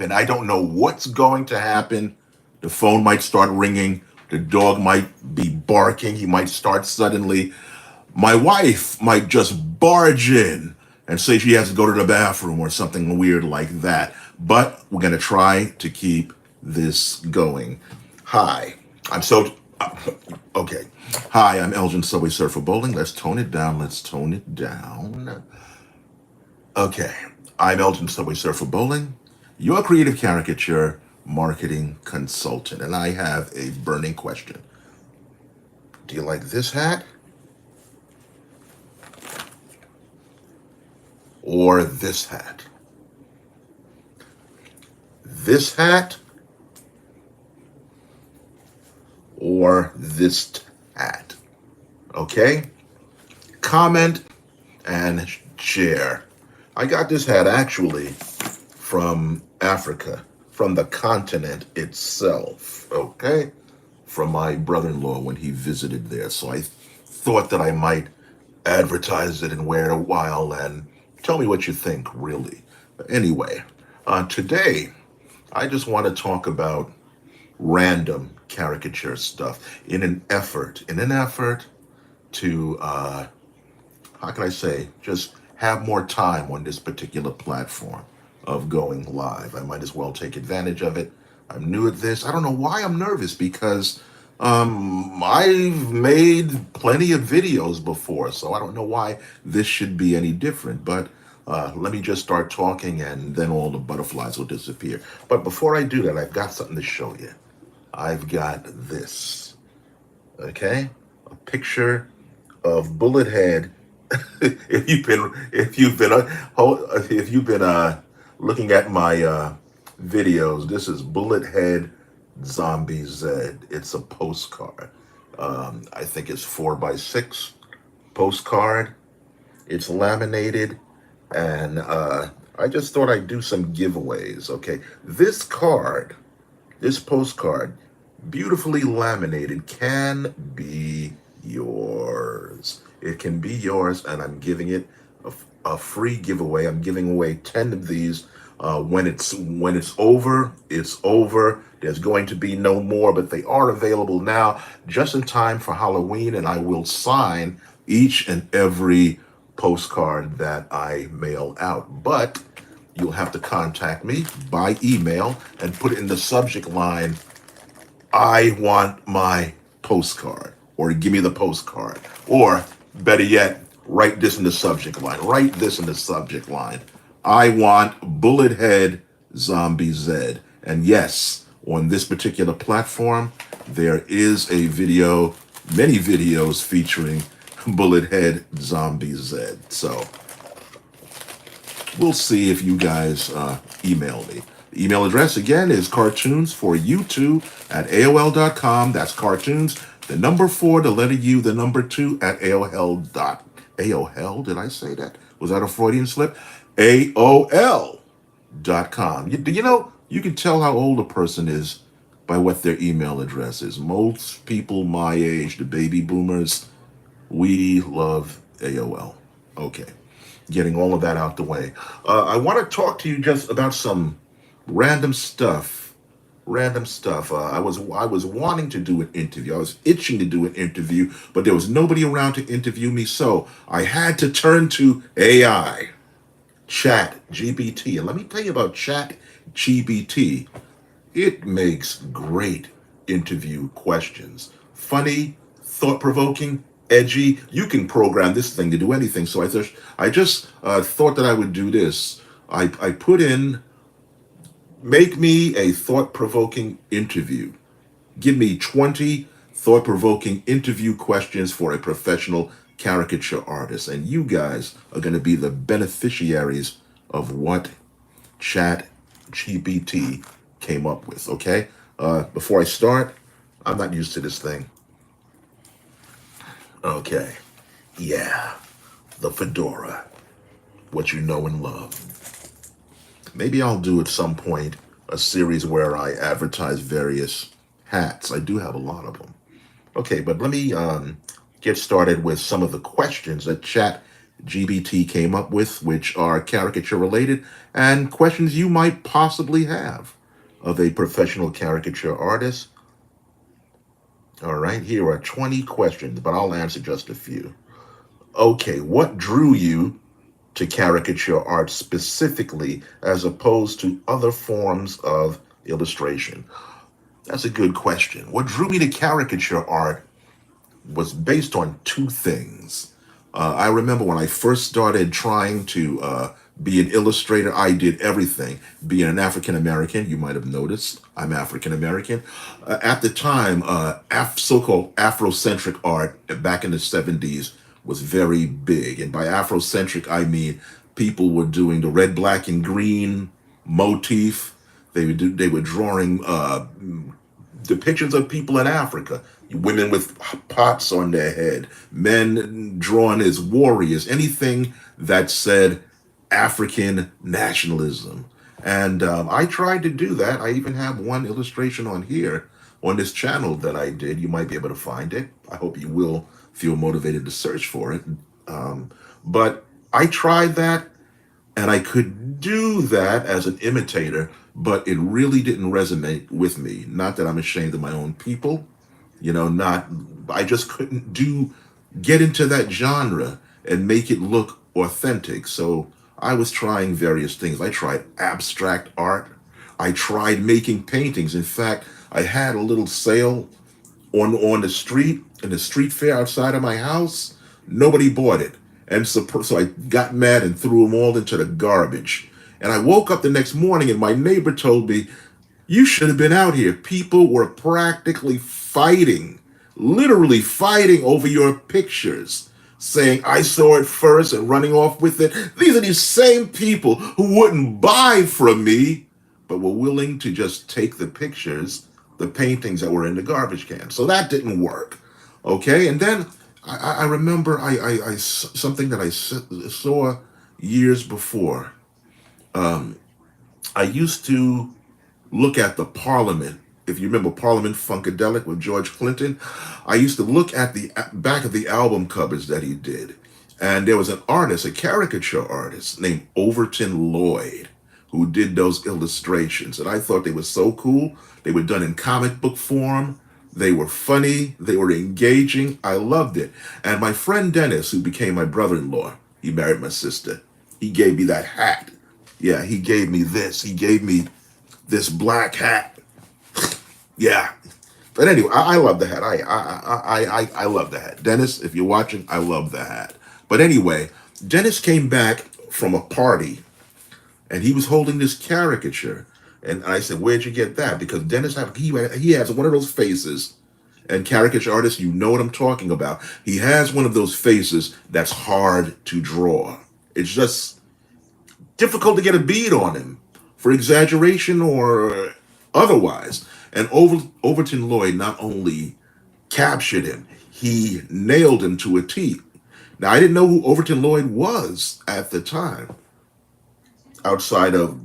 and I don't know what's going to happen. The phone might start ringing. The dog might be barking. He might start suddenly. My wife might just barge in and say she has to go to the bathroom or something weird like that. But we're going to try to keep this going. Hi, I'm so. Okay. Hi, I'm Elgin Subway Surfer Bolling. Let's tone it down. Let's tone it down. Okay. I'm Elgin Subway Surfer Bolling, your creative caricature marketing consultant. And I have a burning question. Do you like this hat or this hat? This hat or this hat? Okay? Comment and share. I got this hat actually from Africa, from the continent itself, okay? From my brother-in-law when he visited there. So I thought that I might advertise it and wear it a while and tell me what you think, really. Anyway, today I just want to talk about random caricature stuff in an effort to, how can I say, just have more time on this particular platform of going live. I might as well take advantage of it. I'm new at this. I don't know why I'm nervous because I've made plenty of videos before, so I don't know why this should be any different. But let me just start talking and then all the butterflies will disappear. But before I do that, I've got something to show you. I've got this, okay? A picture of Bullet Head. If you've been looking at my videos, this is Bullet Head Zombie Z. It's a postcard. I think it's 4x6 postcard. It's laminated, and I just thought I'd do some giveaways. Okay, this postcard, beautifully laminated, can be yours. It can be yours, and I'm giving it a free giveaway. I'm giving away 10 of these. When it's over, it's over. There's going to be no more, but they are available now, just in time for Halloween, and I will sign each and every postcard that I mail out. But you'll have to contact me by email and put it in the subject line, I want my postcard, or give me the postcard, or better yet, write this in the subject line. Write this in the subject line. I want Bullet Head Zombie Z. And yes, on this particular platform, there is a video, many videos featuring Bullet Head Zombie Z. So we'll see if you guys email me. The email address again is cartoons4u2@aol.com. That's cartoons, the number 4, the letter U, the number 2 at AOL. Did I say that? Was that a Freudian slip? AOL.com. You know, you can tell how old a person is by what their email address is. Most people my age, the baby boomers, we love AOL. Okay, getting all of that out the way. I want to talk to you just about some random stuff. I was wanting to do an interview. I was itching to do an interview, but there was nobody around to interview me, so I had to turn to AI, Chat GPT. And let me tell you about Chat GPT. It makes great interview questions. Funny, thought-provoking, edgy. You can program this thing to do anything. So I just thought that I would do this. I put in, make me a thought-provoking interview. Give me 20 thought-provoking interview questions for a professional caricature artist. And you guys are going to be the beneficiaries of what Chat GPT came up with, okay? Before I start, I'm not used to this thing. Okay. Yeah. The fedora. What you know and love. Maybe I'll do at some point a series where I advertise various hats. I do have a lot of them. Okay, but let me get started with some of the questions that Chat GBT came up with, which are caricature related, and questions you might possibly have of a professional caricature artist. All right, here are 20 questions, but I'll answer just a few. Okay, what drew you to caricature art specifically as opposed to other forms of illustration? That's a good question. What drew me to caricature art was based on two things. I remember when I first started trying to be an illustrator, I did everything. Being an African American, you might have noticed I'm African American. At the time, so-called Afrocentric art back in the 70s was very big. And by Afrocentric, I mean people were doing the red, black, and green motif. They were drawing depictions of people in Africa, women with pots on their head, men drawn as warriors, anything that said African nationalism. And I tried to do that. I even have one illustration on here on this channel that I did. You might be able to find it. I hope you will feel motivated to search for it. But I tried that, and I could do that as an imitator, but it really didn't resonate with me. Not that I'm ashamed of my own people, not, I just couldn't get into that genre and make it look authentic. So I was trying various things. I tried abstract art. I tried making paintings. In fact, I had a little sale on the street, in the street fair outside of my house. Nobody bought it. And so I got mad and threw them all into the garbage. And I woke up the next morning and my neighbor told me, you should have been out here. People were practically fighting, literally fighting over your pictures, saying, I saw it first and running off with it. These are these same people who wouldn't buy from me, but were willing to just take the pictures, the paintings that were in the garbage can. So that didn't work. Okay. And then I remember something that I saw years before. I used to look at the Parliament. If you remember Parliament Funkadelic with George Clinton, I used to look at the back of the album covers that he did. And there was an artist, a caricature artist named Overton Lloyd, who did those illustrations. And I thought they were so cool. They were done in comic book form. They were funny. They were engaging. I loved it. And my friend Dennis, who became my brother-in-law, he married my sister. He gave me that hat. Yeah, he gave me this. He gave me this black hat. Yeah. But anyway, I love the hat. I love the hat. Dennis, if you're watching, I love the hat. But anyway, Dennis came back from a party and he was holding this caricature. And I said, where'd you get that? Because Dennis, he has one of those faces, and caricature artists, you know what I'm talking about. He has one of those faces that's hard to draw. It's just difficult to get a bead on him for exaggeration or otherwise. And Overton Lloyd not only captured him, he nailed him to a T. Now, I didn't know who Overton Lloyd was at the time, outside of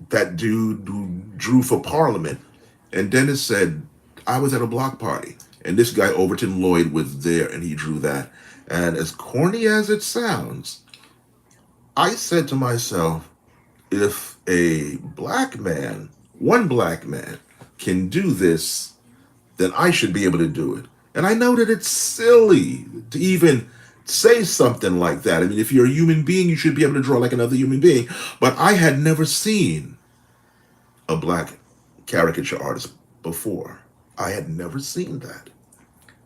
that dude who drew for Parliament. And Dennis said, I was at a block party, and this guy, Overton Lloyd, was there, and he drew that. And as corny as it sounds, I said to myself, if a black man, one black man, can do this, then I should be able to do it. And I know that it's silly to even say something like that. I mean, if you're a human being, you should be able to draw like another human being. But I had never seen a black caricature artist before. I had never seen that.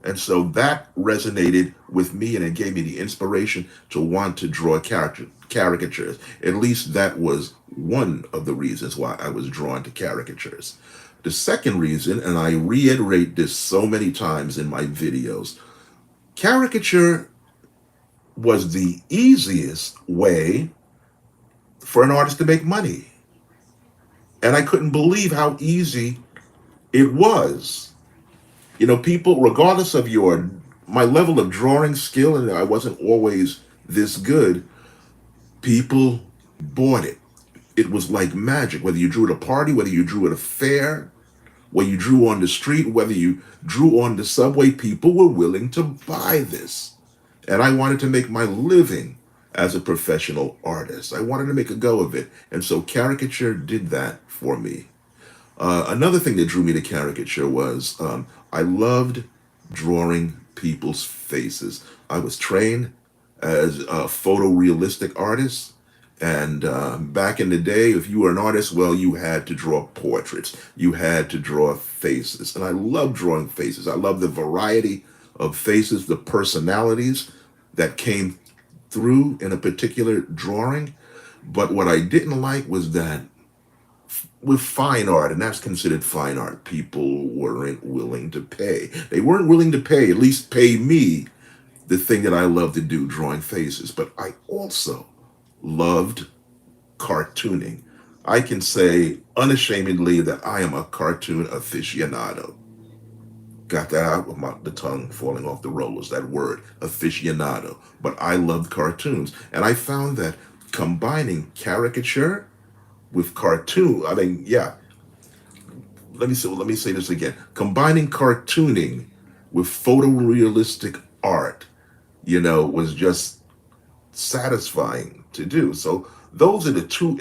And so that resonated with me, and it gave me the inspiration to want to draw caricatures. At least that was one of the reasons why I was drawn to caricatures. The second reason, and I reiterate this so many times in my videos, caricature was the easiest way for an artist to make money. And I couldn't believe how easy it was. You know, people, regardless of my level of drawing skill, and I wasn't always this good, people bought it. It was like magic. Whether you drew at a party, whether you drew at a fair, whether you drew on the street, whether you drew on the subway, people were willing to buy this. And I wanted to make my living as a professional artist. I wanted to make a go of it. And so caricature did that for me. Another thing that drew me to caricature was I loved drawing people's faces. I was trained as a photorealistic artist. And back in the day, if you were an artist, well, you had to draw portraits. You had to draw faces. And I love drawing faces. I love the variety of faces, the personalities that came through in a particular drawing. But what I didn't like was that with fine art, and that's considered fine art, people weren't willing to pay. They weren't willing to pay, at least pay me, the thing that I love to do, drawing faces. But I also loved cartooning. I can say unashamedly that I am a cartoon aficionado. Got that out with the tongue falling off the rollers, that word, aficionado. But I loved cartoons. And I found that combining caricature with cartoon, I mean, yeah, let me say this again. Combining cartooning with photorealistic art, was just satisfying to do. So those are the two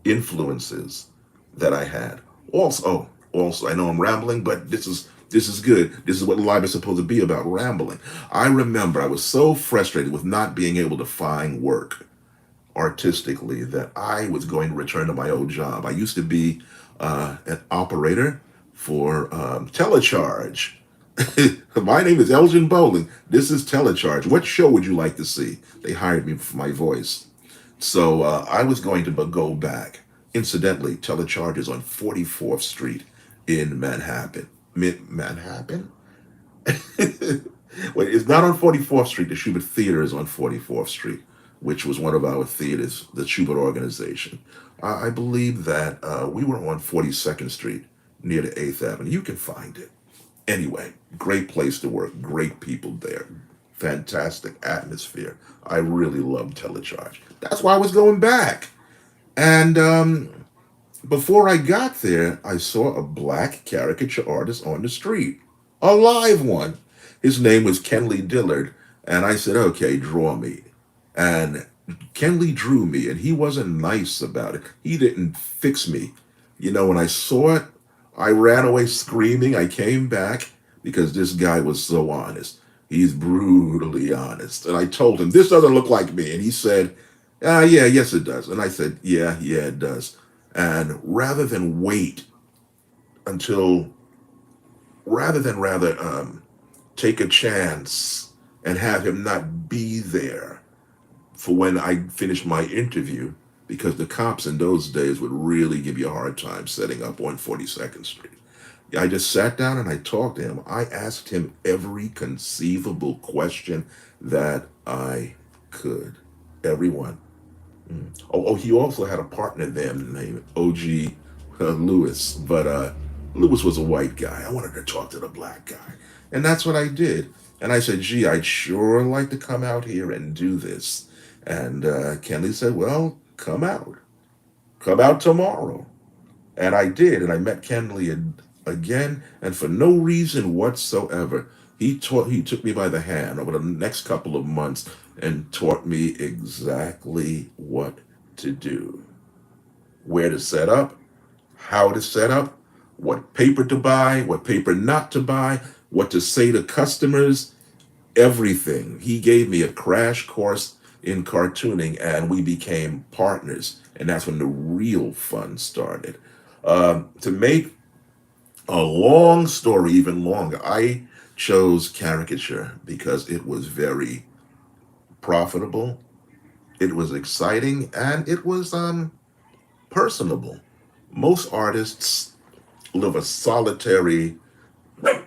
influences that I had. Also, I know I'm rambling, but this is good. This is what life is supposed to be about, rambling. I remember I was so frustrated with not being able to find work artistically that I was going to return to my old job. I used to be an operator for Telecharge. My name is Elgin Bolling. This is Telecharge. What show would you like to see? They hired me for my voice. So I was going to go back. Incidentally, Telecharge is on 44th Street in Manhattan. Manhattan? Well, it's not on 44th Street. The Schubert Theater is on 44th Street, which was one of our theaters, the Schubert organization. I believe that we were on 42nd Street near the 8th Avenue. You can find it. Anyway, great place to work, great people there, fantastic atmosphere. I really loved Telecharge. That's why I was going back. And before I got there, I saw a black caricature artist on the street, a live one. His name was Kenley Dillard. And I said, okay, draw me. And Kenley drew me, and he wasn't nice about it. He didn't fix me. When I saw it, I ran away screaming. I came back because this guy was so honest. He's brutally honest. And I told him, this doesn't look like me. And he said, yeah, yes, it does. And I said, yeah, it does. And rather than wait until, rather take a chance and have him not be there for when I finished my interview, because the cops in those days would really give you a hard time setting up on 42nd Street. I just sat down and I talked to him. I asked him every conceivable question that I could. Everyone. He also had a partner there named O.G. Lewis, but Lewis was a white guy. I wanted to talk to the black guy. And that's what I did. And I said, gee, I'd sure like to come out here and do this. And Kenley said, well, come out. Come out tomorrow. And I did. And I met Kenley again. And for no reason whatsoever, he took me by the hand over the next couple of months and taught me exactly what to do. Where to set up, how to set up, what paper to buy, what paper not to buy, what to say to customers, everything. He gave me a crash course in cartooning, and we became partners. And that's when the real fun started. To make a long story even longer, I chose caricature because it was very profitable, it was exciting, and it was personable. Most artists live a solitary,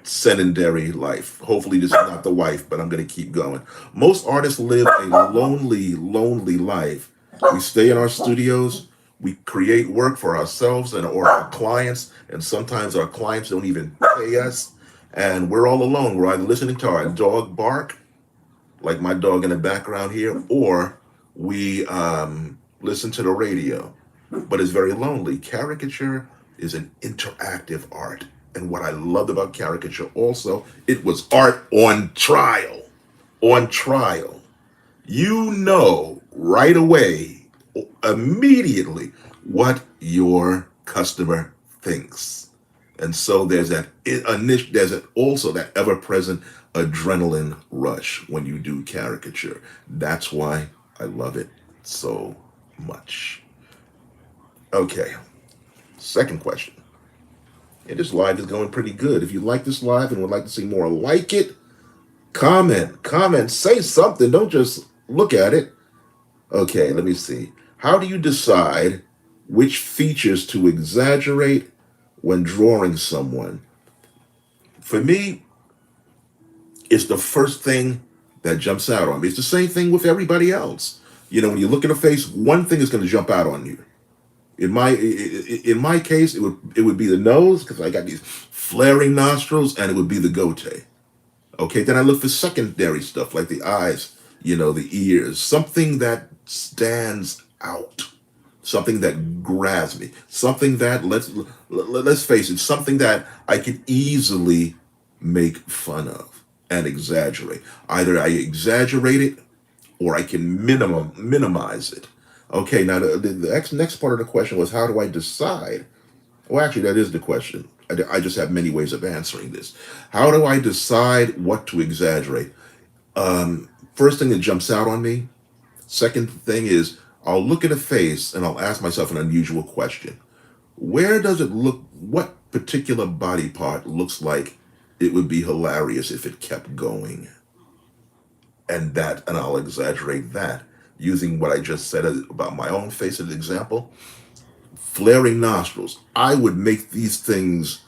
sedentary life. Hopefully this is not the wife, but I'm going to keep going. Most artists live a lonely life. We stay in our studios, we create work for ourselves or our clients, and sometimes our clients don't even pay us, and we're all alone. We're either listening to our dog bark, like my dog in the background here, or we listen to the radio. But it's very lonely. Caricature is an interactive art. And what I loved about caricature also, it was art on trial. On trial. You know right away, immediately, what your customer thinks. And so there's also that ever-present adrenaline rush when you do caricature. That's why I love it so much. Okay, second question. And this live is going pretty good. If you like this live and would like to see more like it, comment, say something. Don't just look at it. Okay, let me see. How do you decide which features to exaggerate when drawing someone? For me, it's the first thing that jumps out on me. It's the same thing with everybody else. You know, when you look at a face, one thing is going to jump out on you. In my case, it would be the nose because I got these flaring nostrils, and it would be the goatee. Okay, then I look for secondary stuff like the eyes, the ears, something that stands out, something that grabs me, something that let's face it, something that I could easily make fun of and exaggerate. Either I exaggerate it or I can minimize it. Okay, now the next part of the question was, how do I decide? Well, actually, that is the question. I just have many ways of answering this. How do I decide what to exaggerate? First thing that jumps out on me. Second thing is, I'll look at a face and I'll ask myself an unusual question. Where does it look? What particular body part looks like it would be hilarious if it kept going? And I'll exaggerate that using what I just said about my own face as an example. Flaring nostrils. I would make these things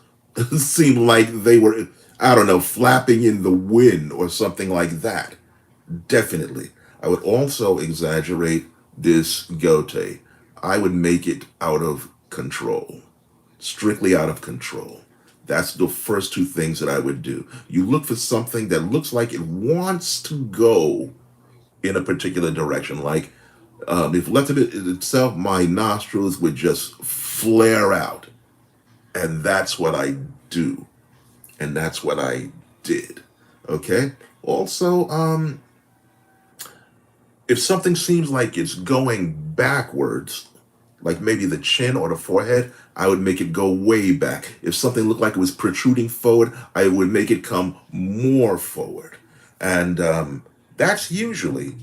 seem like they were, I don't know, flapping in the wind or something like that. Definitely. I would also exaggerate this goatee. I would make it out of control, strictly out of control. That's the first two things that I would do. You look for something that looks like it wants to go in a particular direction. Like if left to itself, my nostrils would just flare out. And that's what I do. And that's what I did. Okay? Also, if something seems like it's going backwards, like maybe the chin or the forehead, I would make it go way back. If something looked like it was protruding forward, I would make it come more forward. And that's usually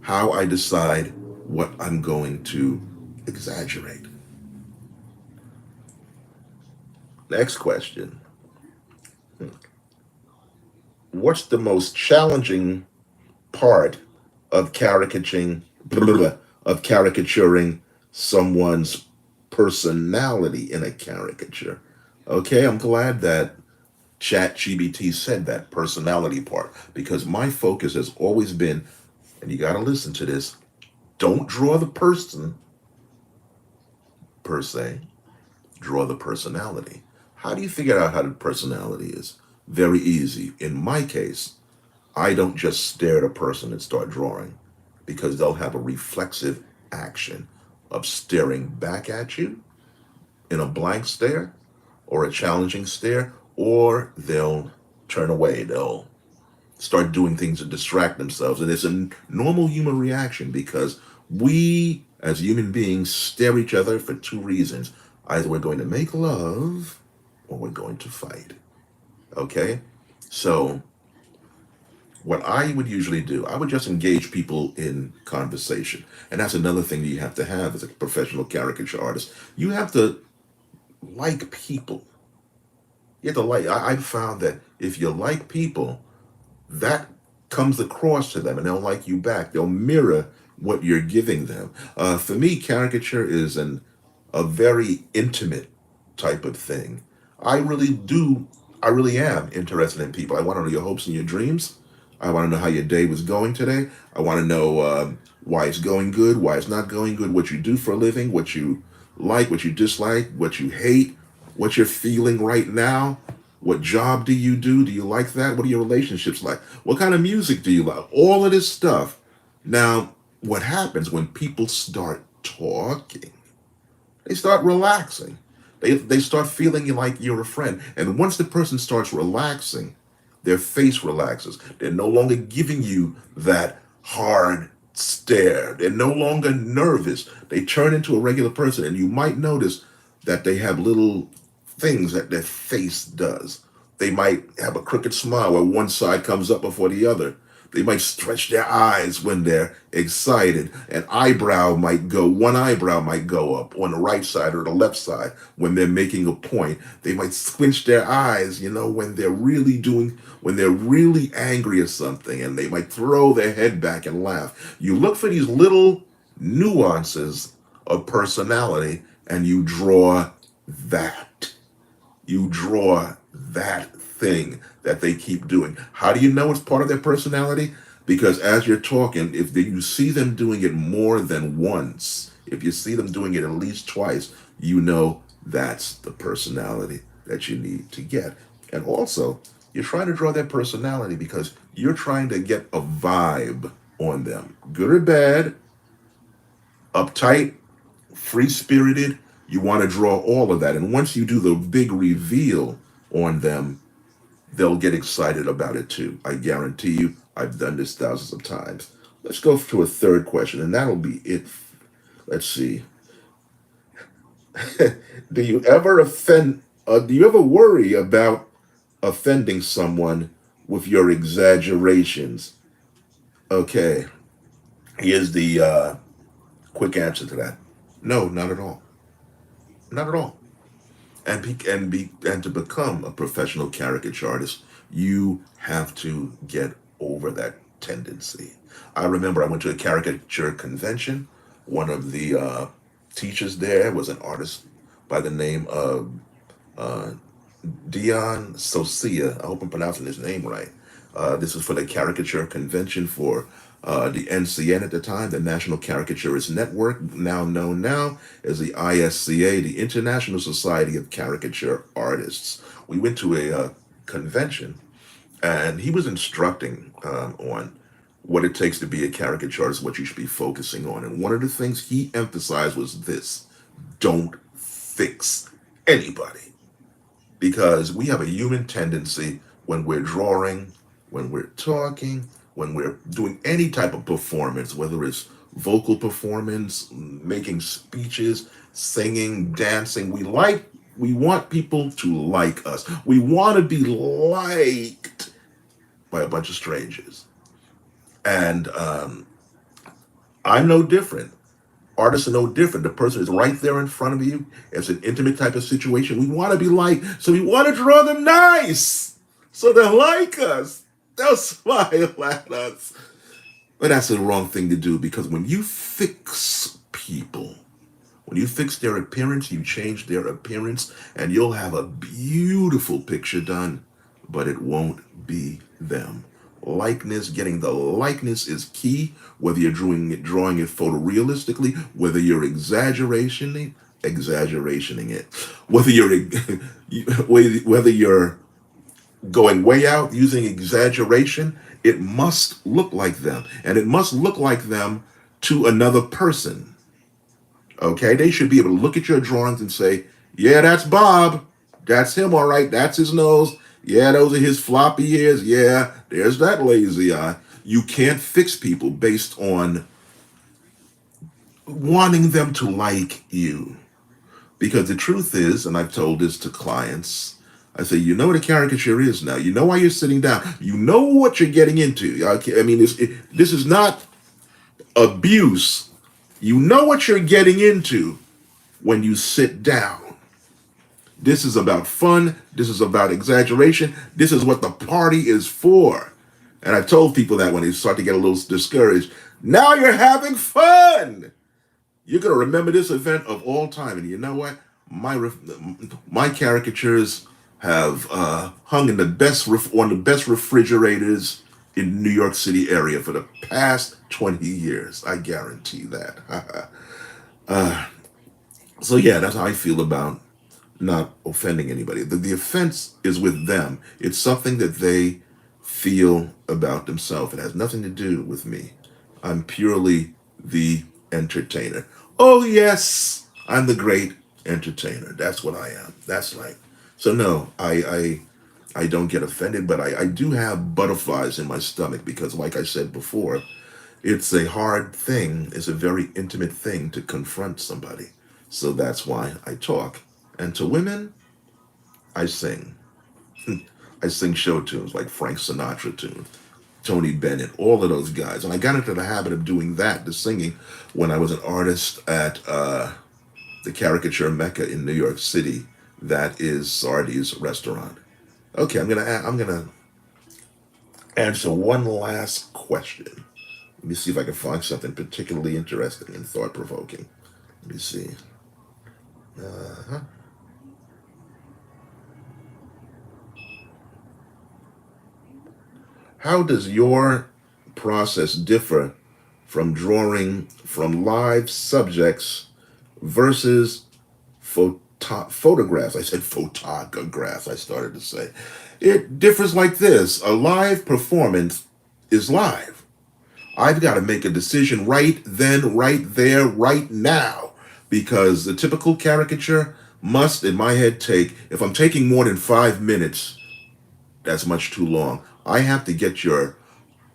how I decide what I'm going to exaggerate. Next question. What's the most challenging part of caricaturing someone's personality in a caricature? Okay, I'm glad that ChatGPT said that personality part, because my focus has always been, and you got to listen to this, don't draw the person per se, draw the personality. How do you figure out how the personality is? Very easy. In my case, I don't just stare at a person and start drawing, because they'll have a reflexive action of staring back at you in a blank stare or a challenging stare, or they'll turn away. They'll start doing things to distract themselves. And it's a normal human reaction, because we as human beings stare at each other for two reasons. Either we're going to make love or we're going to fight. Okay? So what I would usually do, I would just engage people in conversation. And that's another thing that you have to have as a professional caricature artist. You have to like people. You have to like, I've found that if you like people, that comes across to them and they'll like you back. They'll mirror what you're giving them. For me, caricature is a very intimate type of thing. I really am interested in people. I want to know your hopes and your dreams. I want to know how your day was going today. I want to know why it's going good, why it's not going good, what you do for a living, what you like, what you dislike, what you hate, what you're feeling right now. What job do you do? Do you like that? What are your relationships like? What kind of music do you like? All of this stuff. Now, what happens when people start talking? They start relaxing. They start feeling like you're a friend. And once the person starts relaxing, their face relaxes. They're no longer giving you that hard stare. They're no longer nervous. They turn into a regular person, and you might notice that they have little things that their face does. They might have a crooked smile where one side comes up before the other. They might stretch their eyes when they're excited. One eyebrow might go up on the right side or the left side when they're making a point. They might squinch their eyes, when they're really angry at something, and they might throw their head back and laugh. You look for these little nuances of personality and that. You draw that thing that they keep doing. How do you know it's part of their personality? Because as you're talking, you see them doing it more than once, if you see them doing it at least twice, you know that's the personality that you need to get. And also, you're trying to draw their personality because you're trying to get a vibe on them, good or bad, uptight, free spirited. You want to draw all of that. And once you do the big reveal on them, they'll get excited about it too. I guarantee you, I've done this thousands of times. Let's go to a third question, and that'll be it. Let's see. Do you ever offend? Do you ever worry about offending someone with your exaggerations? Okay, here's the quick answer to that. No, not at all. Not at all. And to become a professional caricature artist, you have to get over that tendency. I remember I went to a caricature convention. One of the teachers there was an artist by the name of uh, Dion Socia. I hope I'm pronouncing his name right. This was for the caricature convention for the NCN at the time, the National Caricaturist Network, now known now as the ISCA, the International Society of Caricature Artists. We went to a convention, and he was instructing on what it takes to be a caricature artist, what you should be focusing on. And one of the things he emphasized was this: don't fix anybody, because we have a human tendency when we're drawing, when we're talking, when we're doing any type of performance, whether it's vocal performance, making speeches, singing, dancing, we want people to like us. We want to be liked by a bunch of strangers. And I'm no different. Artists are no different. The person is right there in front of you. It's an intimate type of situation. We want to be liked, so we want to draw them nice, so they'll like us. They'll smile at us. But that's the wrong thing to do, because when you fix people, when you fix their appearance, you change their appearance, and you'll have a beautiful picture done, but it won't be them. Likeness, getting the likeness is key, whether you're drawing it photorealistically, whether you're exaggerationing it, whether you're whether you're going way out using exaggeration. It must look like them, and it must look like them to another person. Okay, they should be able to look at your drawings and say, yeah, that's Bob. That's him, all right. That's his nose. Yeah, those are his floppy ears. Yeah, there's that lazy eye. You can't fix people based on wanting them to like you. Because the truth is, and I've told this to clients, I say, you know what a caricature is now. You know why you're sitting down. You know what you're getting into. I mean, this is not abuse. You know what you're getting into when you sit down. This is about fun. This is about exaggeration. This is what the party is for. And I told people that when they start to get a little discouraged. Now you're having fun. You're going to remember this event of all time. And you know what? My caricatures have hung in on the best refrigerators in New York City area for the past 20 years. I guarantee that. So yeah, that's how I feel about not offending anybody. The offense is with them. It's something that they feel about themselves. It has nothing to do with me. I'm purely the entertainer. Oh yes, I'm the great entertainer. That's what I am. That's right. So no, I don't get offended, but I do have butterflies in my stomach because, like I said before, It's a hard thing, it's a very intimate thing to confront somebody. So that's why I talk. And to women, I sing. I sing show tunes like Frank Sinatra tunes, Tony Bennett, all of those guys. And I got into the habit of doing that, the singing, when I was an artist at the Caricature Mecca in New York City. That is Sardi's restaurant. Okay, I'm gonna answer one last question. Let me see if I can find something particularly interesting and thought provoking. Let me see. Uh-huh. How does your process differ from drawing from live subjects versus photographs? I said photographs, I started to say. It differs like this. A live performance is live. I've got to make a decision right then, right there, right now, because the typical caricature must, in my head, if I'm taking more than 5 minutes, that's much too long. I have to get your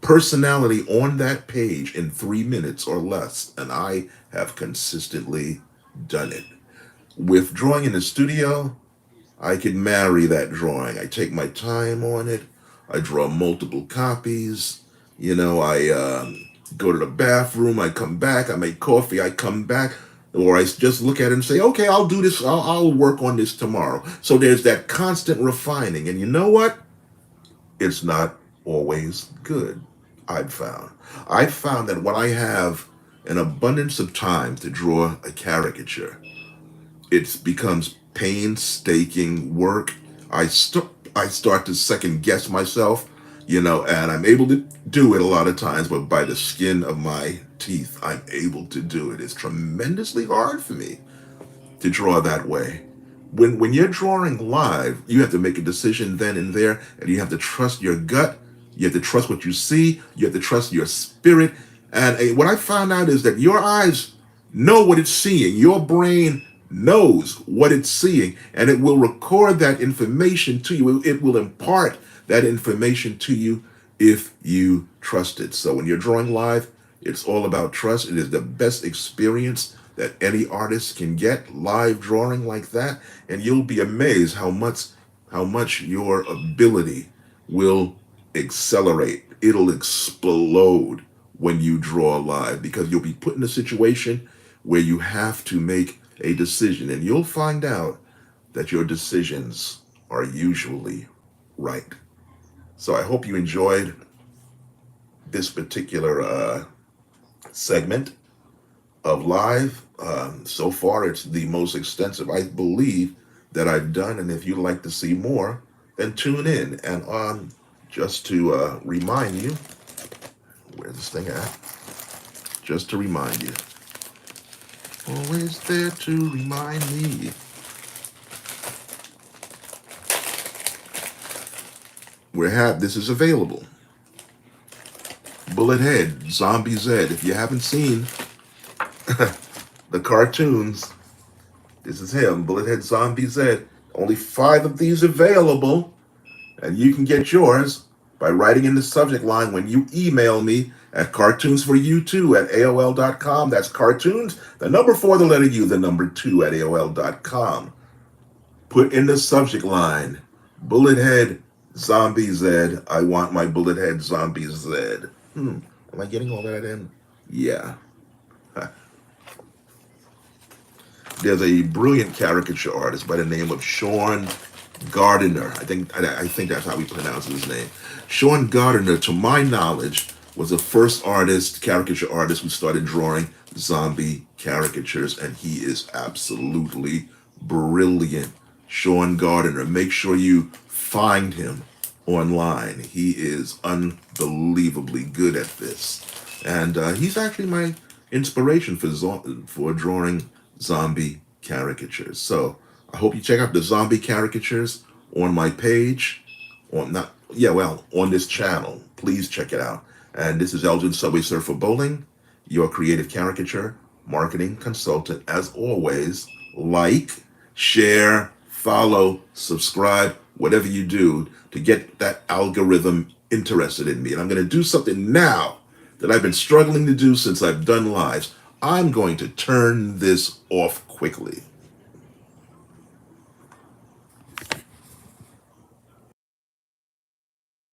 personality on that page in 3 minutes or less, and I have consistently done it. With drawing in the studio, I can marry that drawing. I take my time on it. I draw multiple copies. I go to the bathroom. I come back. I make coffee. I come back. Or I just look at it and say, okay, I'll do this. I'll work on this tomorrow. So there's that constant refining. And you know what? It's not always good, I've found. I've found that when I have an abundance of time to draw a caricature, it becomes painstaking work. I start to second guess myself, and I'm able to do it a lot of times, but by the skin of my teeth, I'm able to do it. It's tremendously hard for me to draw that way. When you're drawing live, you have to make a decision then and there, and you have to trust your gut. You have to trust what you see. You have to trust your spirit. And what I found out is that your eyes know what it's seeing. Your brain knows what it's seeing, and it will record that information to you. It will impart that information to you if you trust it. So when you're drawing live, it's all about trust. It is the best experience that any artist can get, live drawing like that, and you'll be amazed how much your ability will accelerate. It'll explode when you draw live, because you'll be put in a situation where you have to make a decision, and you'll find out that your decisions are usually right. So I hope you enjoyed this particular segment of live. So far, it's the most extensive, I believe, that I've done. And if you'd like to see more, then tune in. And just to remind you, where's this thing at? Just to remind you, always there to remind me. This is available. Bullethead, Zombie Z. If you haven't seen the cartoons, this is him, Bullethead Zombie Z. Only 5 of these available, and you can get yours by writing in the subject line when you email me at cartoonsforyou2@aol.com. That's cartoons, the number 4, the letter U, the number 2 at aol.com. Put in the subject line, Bullethead Zombie Z. I want my Bullethead Zombie Z. Am I getting all that in? Yeah. There's a brilliant caricature artist by the name of Shan Garder. I think that's how we pronounce his name. Shan Garder, to my knowledge, was the first caricature artist who started drawing zombie caricatures, and he is absolutely brilliant. Shan Garder. Make sure you find him online. He is unbelievably good at this, and he's actually my inspiration for drawing zombie caricatures. So I hope you check out the zombie caricatures on my page, on this channel. Please check it out. And this is Elgin Subway Surfer Bolling, your creative caricature marketing consultant. As always, like, share, follow, subscribe, whatever you do to get that algorithm interested in me. And I'm going to do something now that I've been struggling to do since I've done lives. I'm going to turn this off quickly.